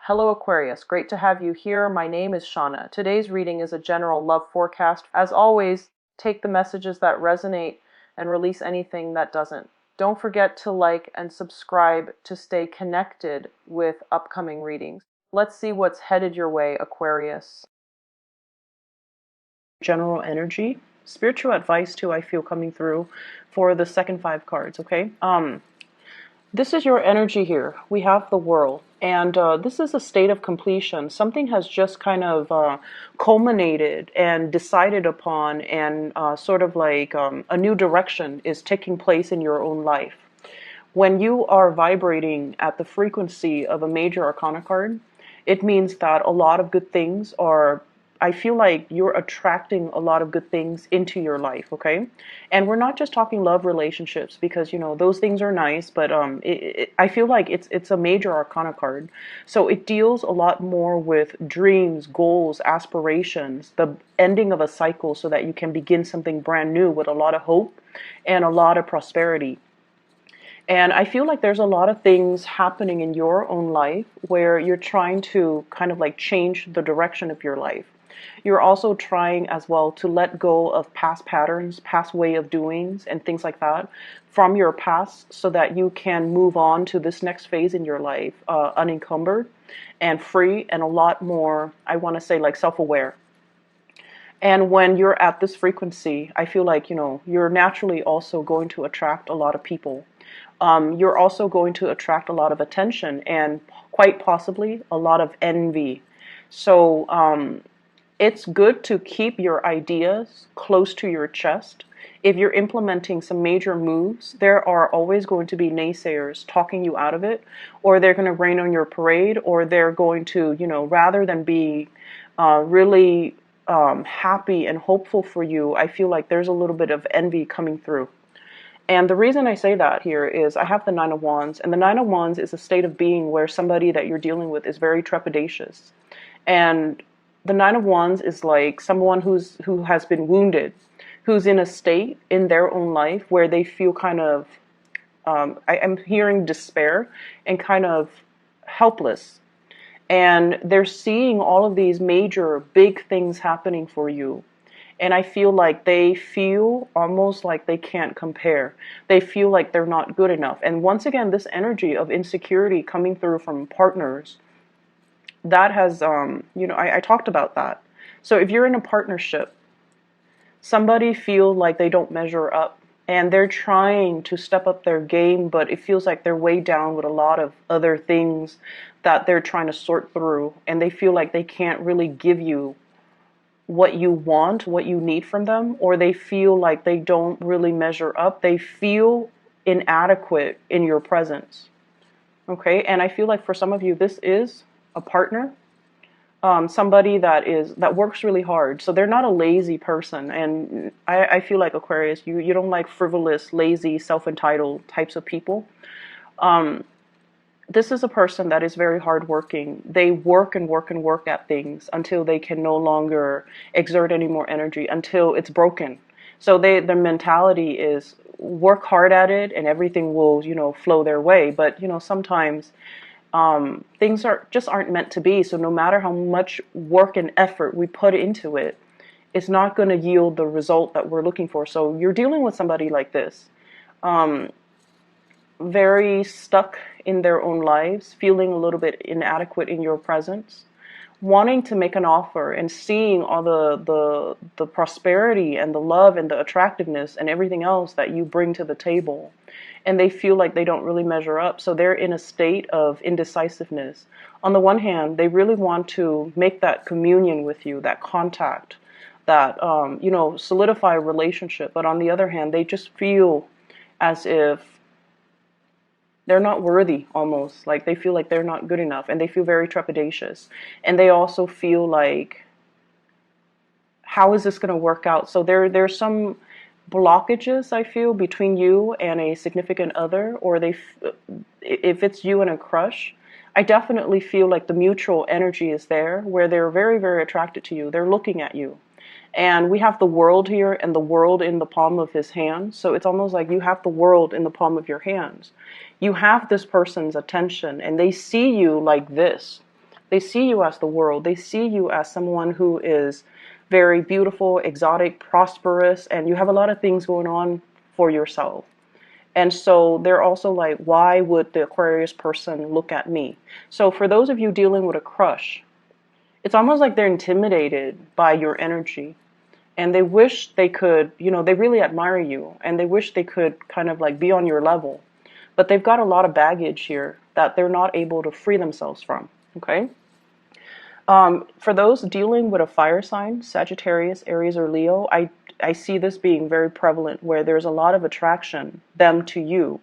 Hello Aquarius, great to have you here. My name is Shauna. Today's reading is a general love forecast. As always, take the messages that resonate and release anything that doesn't. Don't forget to like and subscribe to stay connected with upcoming readings. Let's see what's headed your way, Aquarius. General energy. Spiritual advice too, I feel coming through for the second 5 cards, okay? This is your energy here. We have the World, and this is a state of completion. Something has just kind of culminated and decided upon, and sort of like a new direction is taking place in your own life. When you are vibrating at the frequency of a major arcana card, it means that a lot of good things are, I feel like you're attracting a lot of good things into your life, okay? And we're not just talking love relationships, because, you know, those things are nice, but I feel like it's a major arcana card. So it deals a lot more with dreams, goals, aspirations, the ending of a cycle so that you can begin something brand new with a lot of hope and a lot of prosperity. And I feel like there's a lot of things happening in your own life where you're trying to kind of like change the direction of your life. You're also trying as well to let go of past patterns, past way of doings, and things like that from your past so that you can move on to this next phase in your life unencumbered and free and a lot more, I want to say, like self-aware. And when you're at this frequency, I feel like, you know, you're naturally also going to attract a lot of people. You're also going to attract a lot of attention and quite possibly a lot of envy. So it's good to keep your ideas close to your chest. If you're implementing some major moves, there are always going to be naysayers talking you out of it, or they're going to rain on your parade, or they're going to, you know, rather than be really happy and hopeful for you, I feel like there's a little bit of envy coming through. And the reason I say that here is I have the Nine of Wands, and the Nine of Wands is a state of being where somebody that you're dealing with is very trepidatious. And the Nine of Wands is like someone who has been wounded, who's in a state in their own life where they feel kind of, I'm hearing despair and kind of helpless. And they're seeing all of these major, big things happening for you. And I feel like they feel almost like they can't compare. They feel like they're not good enough. And once again, this energy of insecurity coming through from partners, that has, you know, I talked about that. So if you're in a partnership, somebody feels like they don't measure up and they're trying to step up their game, but it feels like they're way down with a lot of other things that they're trying to sort through. And they feel like they can't really give you what you want, what you need from them, or they feel like they don't really measure up. They feel inadequate in your presence. Okay, and I feel like for some of you, this is a partner, somebody that works really hard. So they're not a lazy person, and I feel like Aquarius, you don't like frivolous, lazy, self-entitled types of people. This is a person that is very hardworking. They work and work and work at things until they can no longer exert any more energy, until it's broken. So their mentality is work hard at it and everything will, you know, flow their way. But, you know, sometimes things aren't meant to be. So no matter how much work and effort we put into it, it's not going to yield the result that we're looking for. So you're dealing with somebody like this. Very stuck in their own lives, feeling a little bit inadequate in your presence, wanting to make an offer and seeing all the prosperity and the love and the attractiveness and everything else that you bring to the table. And they feel like they don't really measure up. So they're in a state of indecisiveness. On the one hand, they really want to make that communion with you, that contact, that, you know, solidify a relationship. But on the other hand, they just feel as if they're not worthy, almost like they feel like they're not good enough, and they feel very trepidatious. And they also feel like, how is this going to work out? So there's some blockages, I feel, between you and a significant other, or if it's you and a crush, I definitely feel like the mutual energy is there where they're very, very attracted to you. They're looking at you. And we have the world here and the world in the palm of his hand. So it's almost like you have the world in the palm of your hands. You have this person's attention and they see you like this. They see you as the world. They see you as someone who is very beautiful, exotic, prosperous, and you have a lot of things going on for yourself. And so they're also like, why would the Aquarius person look at me? So for those of you dealing with a crush, it's almost like they're intimidated by your energy. And they wish they could, they really admire you. And they wish they could kind of like be on your level. But they've got a lot of baggage here that they're not able to free themselves from. Okay? For those dealing with a fire sign, Sagittarius, Aries, or Leo, I see this being very prevalent where there's a lot of attraction, them to you.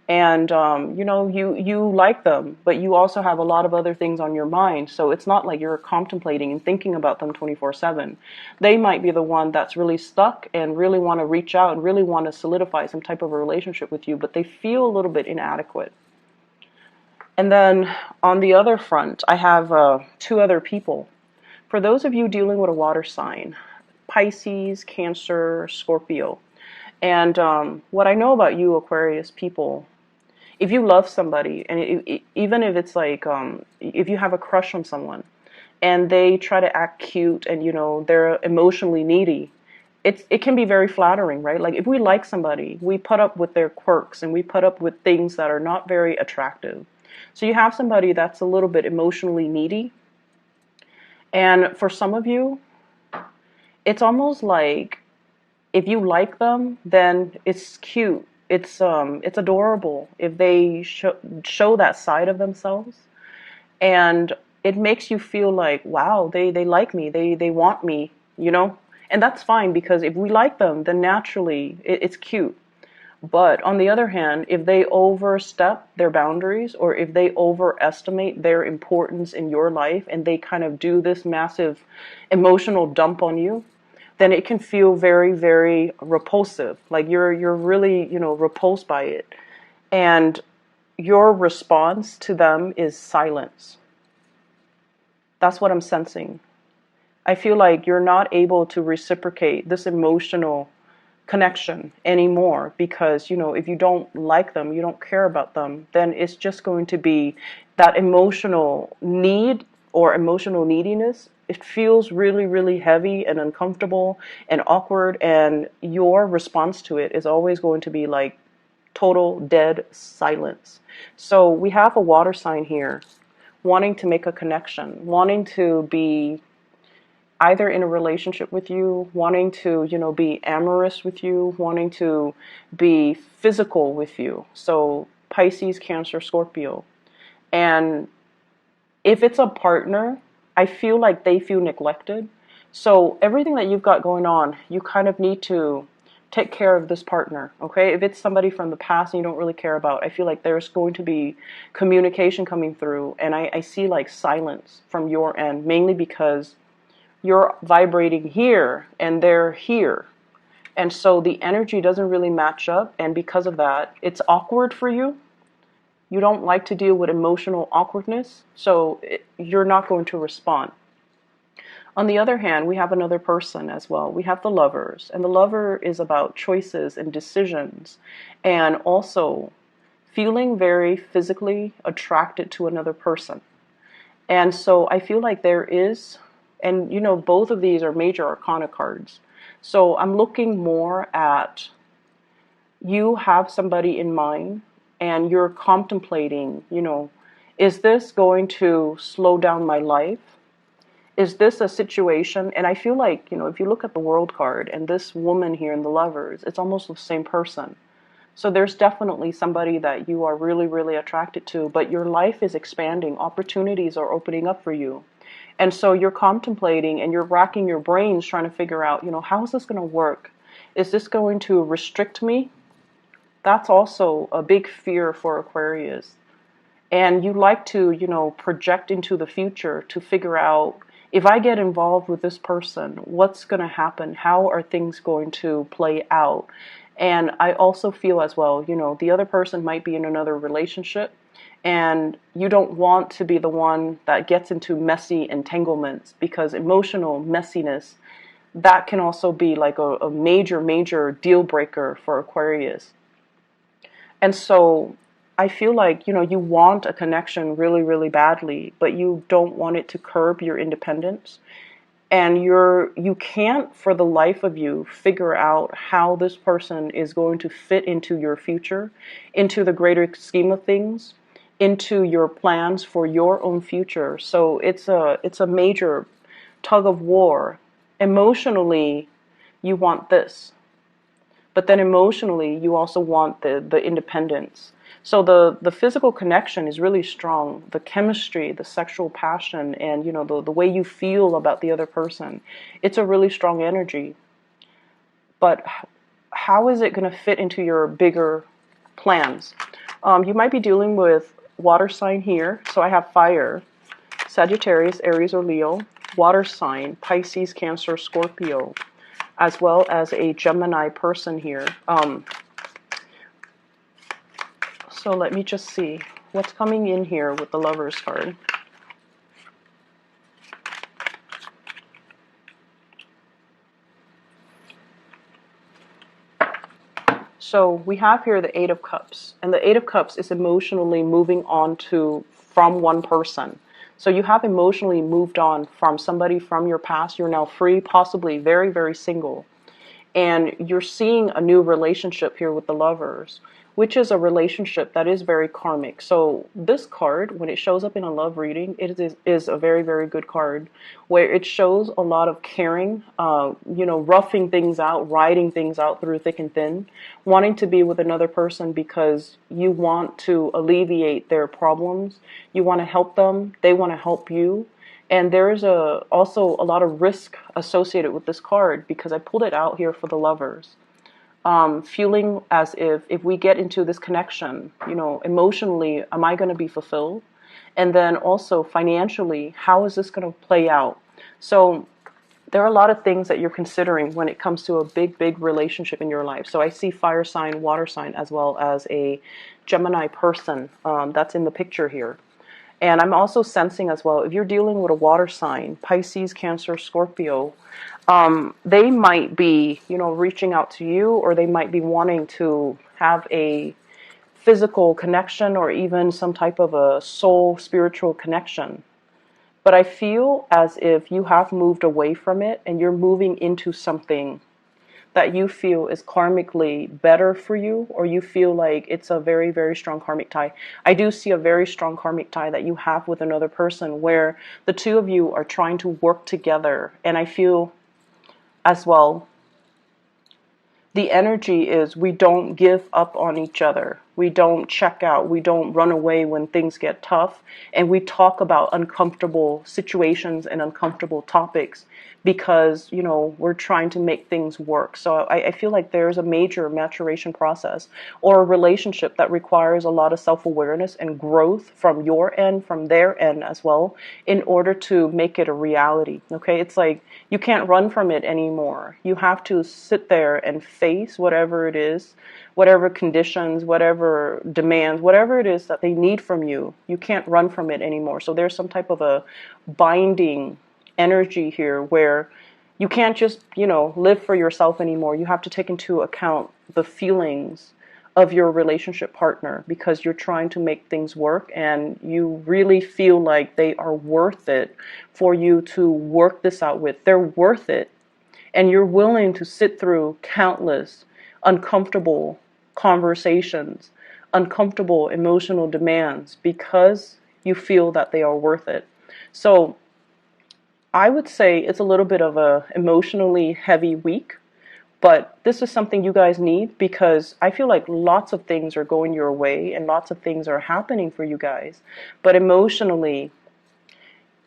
And, you like them, but you also have a lot of other things on your mind. So it's not like you're contemplating and thinking about them 24/7. They might be the one that's really stuck and really want to reach out and really want to solidify some type of a relationship with you, but they feel a little bit inadequate. And then on the other front, I have two other people. For those of you dealing with a water sign, Pisces, Cancer, Scorpio. And what I know about you, Aquarius people, if you love somebody, and even if it's like, if you have a crush on someone, and they try to act cute and, they're emotionally needy, it can be very flattering, right? Like if we like somebody, we put up with their quirks and we put up with things that are not very attractive. So you have somebody that's a little bit emotionally needy. And for some of you, it's almost like if you like them, then it's cute. It's adorable if they show that side of themselves. And it makes you feel like, wow, they like me. They want me, And that's fine because if we like them, then naturally it's cute. But on the other hand, if they overstep their boundaries or if they overestimate their importance in your life and they kind of do this massive emotional dump on you, then it can feel very, very repulsive. Like you're really, repulsed by it. And your response to them is silence. That's what I'm sensing. I feel like you're not able to reciprocate this emotional connection anymore because, if you don't like them, you don't care about them, then it's just going to be that emotional need or emotional neediness. It feels really, really heavy and uncomfortable and awkward, and your response to it is always going to be like total dead silence. So we have a water sign here wanting to make a connection, wanting to be either in a relationship with you, wanting to, be amorous with you, wanting to be physical with you. So Pisces, Cancer, Scorpio. And if it's a partner, I feel like they feel neglected. So everything that you've got going on, you kind of need to take care of this partner, okay? If it's somebody from the past and you don't really care about, I feel like there's going to be communication coming through. And I see like silence from your end, mainly because you're vibrating here and they're here. And so the energy doesn't really match up. And because of that, it's awkward for you. You don't like to deal with emotional awkwardness. So you're not going to respond. On the other hand, we have another person as well. We have the lovers. And the lover is about choices and decisions. And also feeling very physically attracted to another person. And so I feel like there is... And, both of these are major arcana cards. So I'm looking more at you have somebody in mind and you're contemplating, is this going to slow down my life? Is this a situation? And I feel like, if you look at the World card and this woman here in the Lovers, it's almost the same person. So there's definitely somebody that you are really, really attracted to, but your life is expanding. Opportunities are opening up for you. And so you're contemplating and you're racking your brains trying to figure out, how is this going to work? Is this going to restrict me? That's also a big fear for Aquarius. And you like to, project into the future to figure out, if I get involved with this person, what's going to happen? How are things going to play out? And I also feel as well, the other person might be in another relationship. And you don't want to be the one that gets into messy entanglements, because emotional messiness, that can also be like a major, major deal breaker for Aquarius. And so I feel like, you want a connection really, really badly, but you don't want it to curb your independence. And you can't for the life of you figure out how this person is going to fit into your future, into the greater scheme of things, into your plans for your own future. So it's a major tug of war. Emotionally, you want this, but then emotionally you also want the independence. So the physical connection is really strong, the chemistry, the sexual passion, and the way you feel about the other person, it's a really strong energy. But how is it going to fit into your bigger plans? You might be dealing with water sign here. So I have fire, Sagittarius, Aries, or Leo, water sign, Pisces, Cancer, Scorpio, as well as a Gemini person here. So let me just see what's coming in here with the Lovers card. So we have here the Eight of Cups, and the Eight of Cups is emotionally moving on from one person. So you have emotionally moved on from somebody from your past. You're now free, possibly very, very single. And you're seeing a new relationship here with the Lovers, which is a relationship that is very karmic. So this card, when it shows up in a love reading, is a very, very good card, where it shows a lot of caring, roughing things out, riding things out through thick and thin, wanting to be with another person because you want to alleviate their problems. You want to help them. They want to help you. And there's also a lot of risk associated with this card, because I pulled it out here for the Lovers. Feeling as if we get into this connection, emotionally, am I going to be fulfilled? And then also financially, how is this going to play out? So there are a lot of things that you're considering when it comes to a big, big relationship in your life. So I see fire sign, water sign, as well as a Gemini person that's in the picture here. And I'm also sensing as well, if you're dealing with a water sign, Pisces, Cancer, Scorpio, they might be, reaching out to you, or they might be wanting to have a physical connection, or even some type of a soul spiritual connection. But I feel as if you have moved away from it and you're moving into something that you feel is karmically better for you, or you feel like it's a very, very strong karmic tie. I do see a very strong karmic tie that you have with another person, where the two of you are trying to work together. And I feel as well, the energy is, we don't give up on each other. We don't check out. We don't run away when things get tough. And we talk about uncomfortable situations and uncomfortable topics, because, we're trying to make things work. So I feel like there's a major maturation process, or a relationship that requires a lot of self-awareness and growth from your end, from their end as well, in order to make it a reality. Okay, it's like you can't run from it anymore. You have to sit there and face whatever it is, whatever conditions, whatever demands, whatever it is that they need from you. You can't run from it anymore. So there's some type of a binding energy here, where you can't just, live for yourself anymore. You have to take into account the feelings of your relationship partner, because you're trying to make things work, and you really feel like they are worth it for you to work this out with. They're worth it. And you're willing to sit through countless uncomfortable conversations, uncomfortable emotional demands, because you feel that they are worth it. So I would say it's a little bit of a emotionally heavy week, but this is something you guys need, because I feel like lots of things are going your way and lots of things are happening for you guys. But emotionally,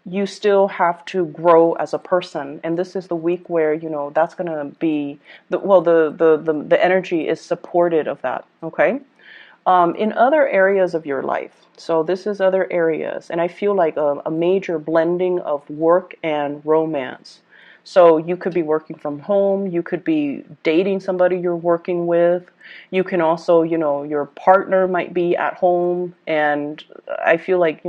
you still have to grow as a person. And this is the week where, that's going to be, the energy is supported of that, okay? In other areas of your life, so this is other areas, and I feel like a major blending of work and romance. So you could be working from home, you could be dating somebody you're working with, you can also, your partner might be at home, and I feel like,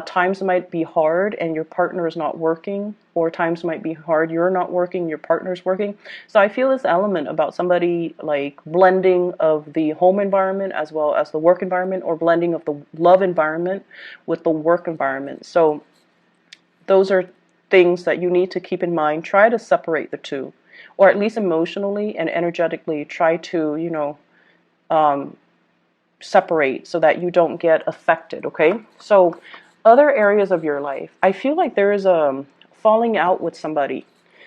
times might be hard and your partner is not working, or times might be hard, you're not working, your partner's working. So I feel this element about somebody like blending of the home environment as well as the work environment, or blending of the love environment with the work environment. So those are things that you need to keep in mind. Try to separate the two, or at least emotionally and energetically try to, separate so that you don't get affected, okay? So other areas of your life, I feel like there is a falling out with somebody.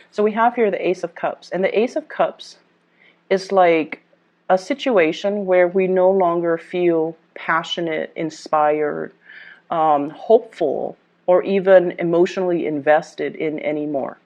So we have here the Ace of Cups, and the Ace of Cups is like a situation where we no longer feel passionate, inspired, hopeful, or even emotionally invested in anymore.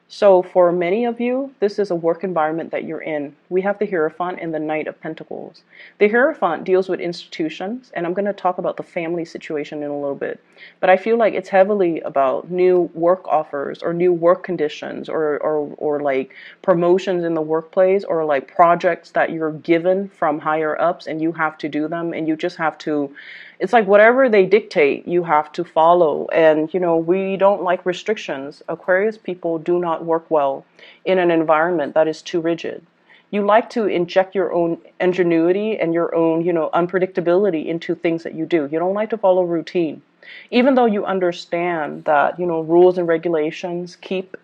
So for many of you, this is a work environment that you're in. We have the Hierophant and the Knight of Pentacles. The Hierophant deals with institutions, and I'm going to talk about the family situation in a little bit. But I feel like it's heavily about new work offers, or new work conditions, or like promotions in the workplace, or like projects that you're given from higher ups and you have to do them, and you just have to, it's like whatever they dictate, you have to follow. And, we don't like restrictions. Aquarius people do not work well in an environment that is too rigid. You like to inject your own ingenuity and your own, unpredictability into things that you do. You don't like to follow routine. Even though you understand that, rules and regulations keep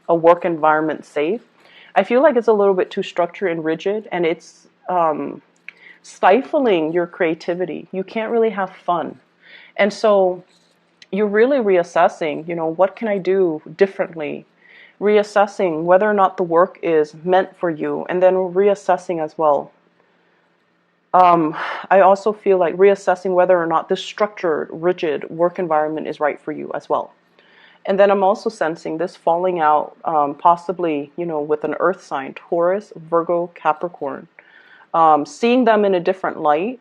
a work environment safe, I feel like it's a little bit too structured and rigid, and it's stifling your creativity. You can't really have fun. And so you're really reassessing, what can I do differently? Reassessing whether or not the work is meant for you, and then reassessing as well. I also feel like reassessing whether or not this structured, rigid work environment is right for you as well. And then I'm also sensing this falling out, possibly, with an earth sign, Taurus, Virgo, Capricorn. Seeing them in a different light,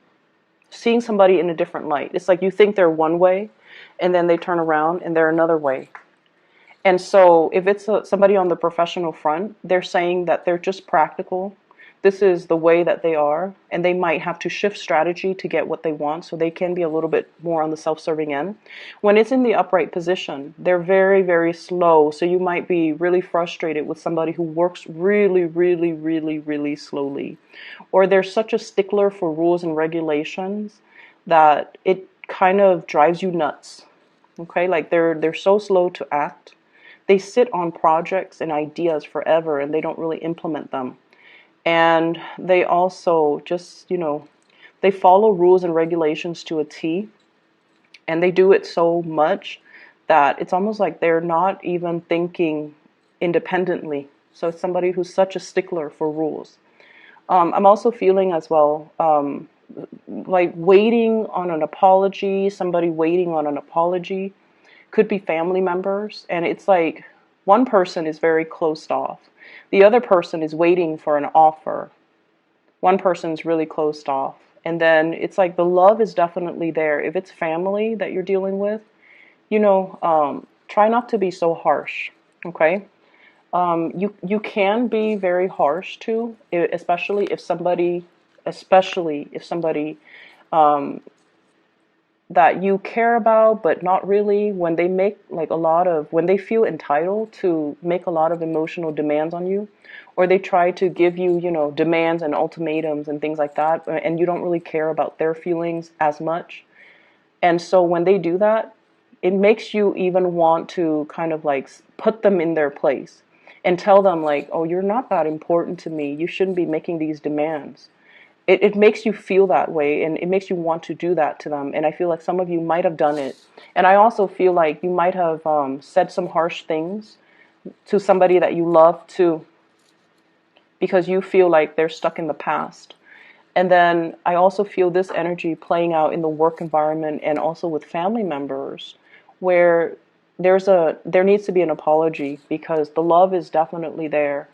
seeing somebody in a different light. It's like you think they're one way, and then they turn around and they're another way. And so if it's somebody on the professional front, they're saying that they're just practical. This is the way that they are, and they might have to shift strategy to get what they want, so they can be a little bit more on the self-serving end. When it's in the upright position, they're very, very slow, so you might be really frustrated with somebody who works really, really, really, really slowly. Or they're such a stickler for rules and regulations that it kind of drives you nuts. Okay, like they're so slow to act. They sit on projects and ideas forever, and they don't really implement them. And they also just, they follow rules and regulations to a T, and they do it so much that it's almost like they're not even thinking independently. So it's somebody who's such a stickler for rules. I'm also feeling as well, like waiting on an apology, somebody waiting on an apology. Could be family members, and it's like one person is very closed off. The other person is waiting for an offer. One person's really closed off. And then it's like the love is definitely there. If it's family that you're dealing with, try not to be so harsh, okay? You can be very harsh too, especially if somebody that you care about, but not really, when they make like when they feel entitled to make a lot of emotional demands on you, or they try to give you, demands and ultimatums and things like that, and you don't really care about their feelings as much. And so when they do that, it makes you even want to kind of like put them in their place and tell them like, oh, you're not that important to me. You shouldn't be making these demands. It makes you feel that way, and it makes you want to do that to them. And I feel like some of you might have done it. And I also feel like you might have said some harsh things to somebody that you love too, because you feel like they're stuck in the past. And then I also feel this energy playing out in the work environment and also with family members, where there needs to be an apology, because the love is definitely there.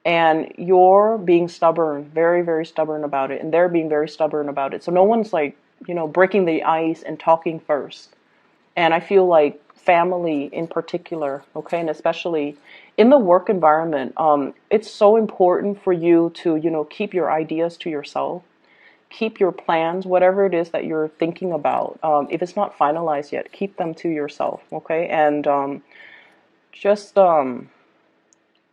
And you're being stubborn, very, very stubborn about it, and they're being very stubborn about it. So no one's like, breaking the ice and talking first. And I feel like family in particular, okay, and especially in the work environment, it's so important for you to, keep your ideas to yourself. keep your plans, whatever it is that you're thinking about. If it's not finalized yet, keep them to yourself, okay? And just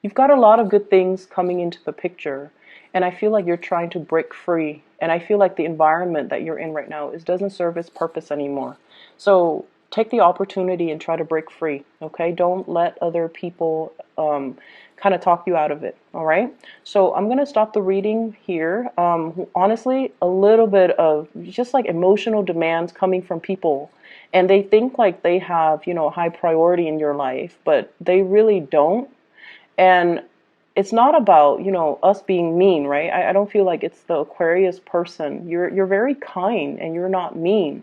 you've got a lot of good things coming into the picture, and I feel like you're trying to break free. And I feel like the environment that you're in right now doesn't serve its purpose anymore. So take the opportunity and try to break free, okay? Don't let other people kind of talk you out of it, all right? So I'm going to stop the reading here. Honestly, a little bit of just like emotional demands coming from people, and they think like they have, you know, a high priority in your life, but they really don't. And it's not about, you know, us being mean, right? I don't feel like it's the Aquarius person. You're very kind and you're not mean.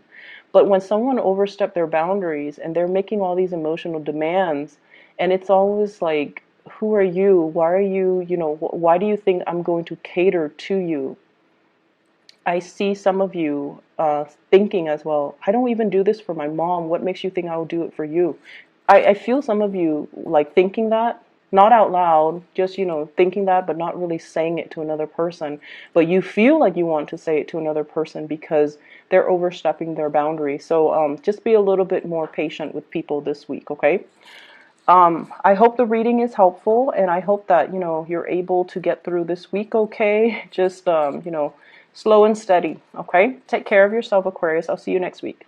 But when someone oversteps their boundaries and they're making all these emotional demands, and it's always like, who are you? Why are you, you know, why do you think I'm going to cater to you? I see some of you thinking as well, I don't even do this for my mom. What makes you think I will do it for you? I feel some of you like thinking that, not out loud, just, you know, thinking that, but not really saying it to another person. But you feel like you want to say it to another person because they're overstepping their boundary. So just be a little bit more patient with people this week, okay? I hope the reading is helpful, and I hope that, you know, you're able to get through this week okay. Just, you know, slow and steady, okay? Take care of yourself, Aquarius. I'll see you next week.